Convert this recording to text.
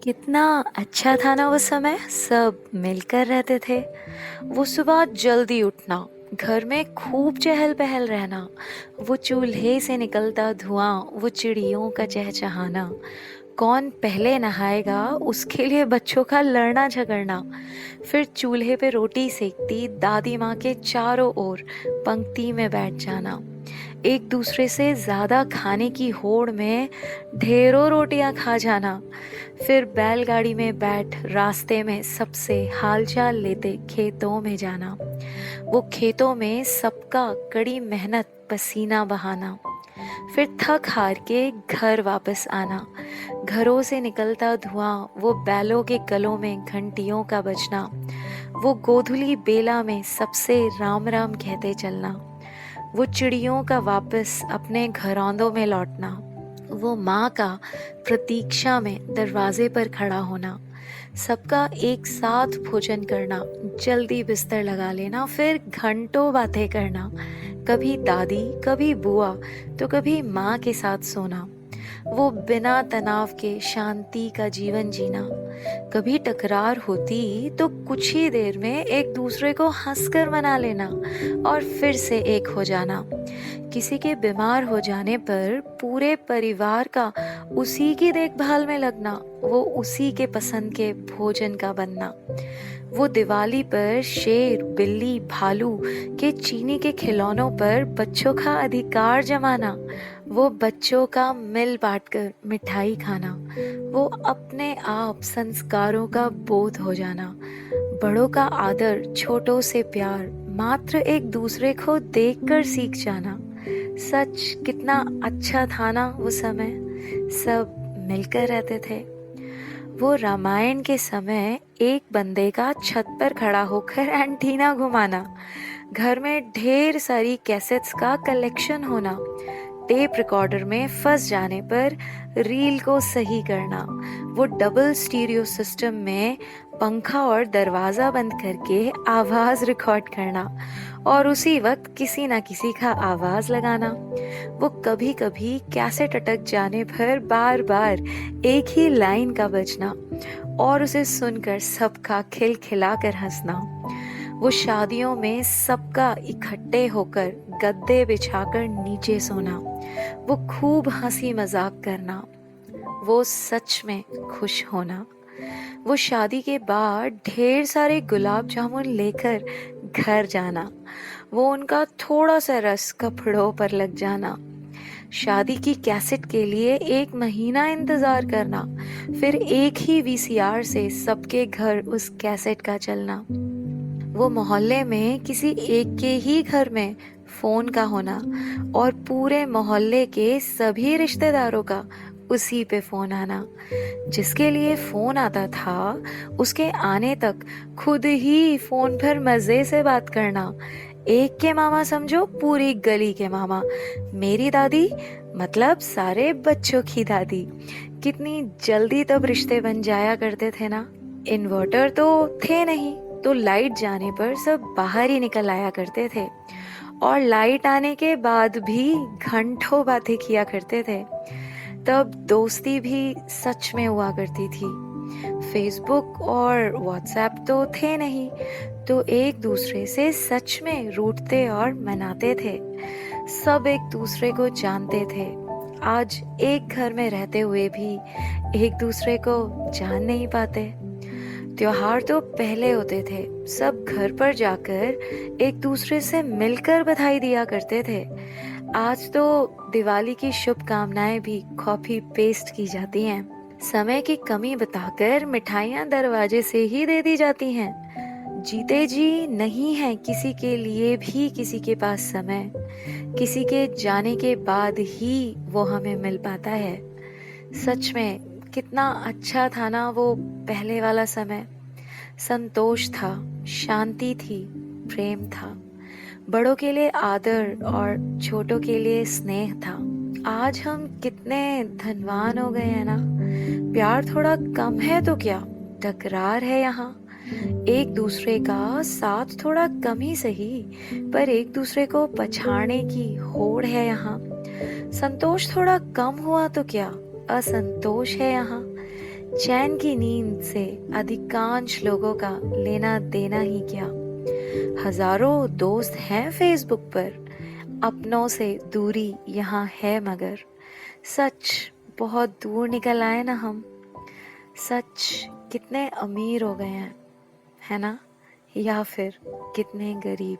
कितना अच्छा था ना वो समय। सब मिलकर रहते थे। वो सुबह जल्दी उठना, घर में खूब चहल पहल रहना, वो चूल्हे से निकलता धुआं, वो चिड़ियों का चहचहाना, कौन पहले नहाएगा उसके लिए बच्चों का लड़ना झगड़ना, फिर चूल्हे पे रोटी सेकती दादी माँ के चारों ओर पंक्ति में बैठ जाना, एक दूसरे से ज्यादा खाने की होड़ में ढेरों रोटियां खा जाना, फिर बैलगाड़ी में बैठ रास्ते में सबसे हालचाल लेते खेतों में जाना, वो खेतों में सबका कड़ी मेहनत पसीना बहाना, फिर थक हार के घर वापस आना, घरों से निकलता धुआं, वो बैलों के गलों में घंटियों का बजना, वो गोधुली बेला में सबसे राम राम कहते चलना, वो चिड़ियों का वापस अपने घरौंदों में लौटना, वो माँ का प्रतीक्षा में दरवाजे पर खड़ा होना, सबका एक साथ भोजन करना, जल्दी बिस्तर लगा लेना, फिर घंटों बातें करना, कभी दादी कभी बुआ तो कभी माँ के साथ सोना, वो बिना तनाव के शांति का जीवन जीना, कभी टकरार होती तो कुछ ही देर में एक दूसरे को हंसकर मना लेना और फिर से एक हो जाना, किसी के बीमार हो जाने पर पूरे परिवार का उसी की देखभाल में लगना, वो उसी के पसंद के भोजन का बनना, वो दिवाली पर शेर बिल्ली भालू के चीनी के खिलौनों पर बच्चों का अधिकार जमाना, वो बच्चों का मिल बांटकर मिठाई खाना, वो अपने आप संस्कारों का बोध हो जाना, बड़ों का आदर छोटों से प्यार, मात्र एक दूसरे को देखकर सीख जाना। सच कितना अच्छा था ना वो समय। सब मिलकर रहते थे। वो रामायण के समय एक बंदे का छत पर खड़ा होकर एंटीना घुमाना, घर में ढेर सारी कैसेट्स का कलेक्शन होना, टेप रिकॉर्डर में फंस जाने पर रील को सही करना, वो डबल स्टीरियो सिस्टम में पंखा और दरवाजा बंद करके आवाज रिकॉर्ड करना और उसी वक्त किसी ना किसी का आवाज लगाना, वो कभी कभी कैसेट अटक जाने पर बार बार एक ही लाइन का बजना और उसे सुनकर सबका खिलखिलाकर हंसना, वो शादियों में सबका इकट्ठे होकर गद्दे बिछाकर नीचे सोना, वो खूब हंसी मजाक करना, वो सच में खुश होना, वो शादी के बाद ढेर सारे गुलाब जामुन लेकर घर जाना, वो उनका थोड़ा सा रस कपड़ों पर लग जाना, शादी की कैसेट के लिए एक महीना इंतजार करना, फिर एक ही वीसीआर से सबके घर उस कैसेट का चलना, वो मोहल्ले में किसी एक के ही घर में फोन का होना और पूरे मोहल्ले के सभी रिश्तेदारों का उसी पे फोन आना, जिसके लिए फोन आता था उसके आने तक खुद ही फोन पर मजे से बात करना, एक के मामा समझो पूरी गली के मामा, मेरी दादी मतलब सारे बच्चों की दादी, कितनी जल्दी तब रिश्ते बन जाया करते थे ना। इन्वर्टर तो थे नहीं, तो लाइट जाने पर सब बाहर ही निकल आया करते थे और लाइट आने के बाद भी घंटों बातें किया करते थे। तब दोस्ती भी सच में हुआ करती थी। फेसबुक और व्हाट्सएप तो थे नहीं, तो एक दूसरे से सच में रूठते और मनाते थे। सब एक दूसरे को जानते थे। आज एक घर में रहते हुए भी एक दूसरे को जान नहीं पाते। त्योहार तो पहले होते थे, सब घर पर जाकर एक दूसरे से मिलकर बधाई दिया करते थे। आज तो दिवाली की शुभकामनाएं भी कॉपी पेस्ट की जाती हैं। समय की कमी बताकर मिठाइयाँ दरवाजे से ही दे दी जाती हैं। जीते जी नहीं है किसी के लिए भी किसी के पास समय, किसी के जाने के बाद ही वो हमें मिल पाता है। सच में कितना अच्छा था ना वो पहले वाला समय। संतोष था, शांति थी, प्रेम था, बड़ों के लिए आदर और छोटों के लिए स्नेह था। आज हम कितने धनवान हो गए हैं ना। प्यार थोड़ा कम है तो क्या, टकरार है यहाँ। एक दूसरे का साथ थोड़ा कम ही सही, पर एक दूसरे को पछाड़ने की होड़ है यहाँ। संतोष थोड़ा कम हुआ तो क्या, असंतोष है यहाँ। चैन की नींद से अधिकांश लोगों का लेना देना ही क्या। हजारों दोस्त हैं फेसबुक पर, अपनों से दूरी यहाँ है मगर। सच, बहुत दूर निकल आए ना हम। सच, कितने अमीर हो गए हैं, है ना? या फिर कितने गरीब।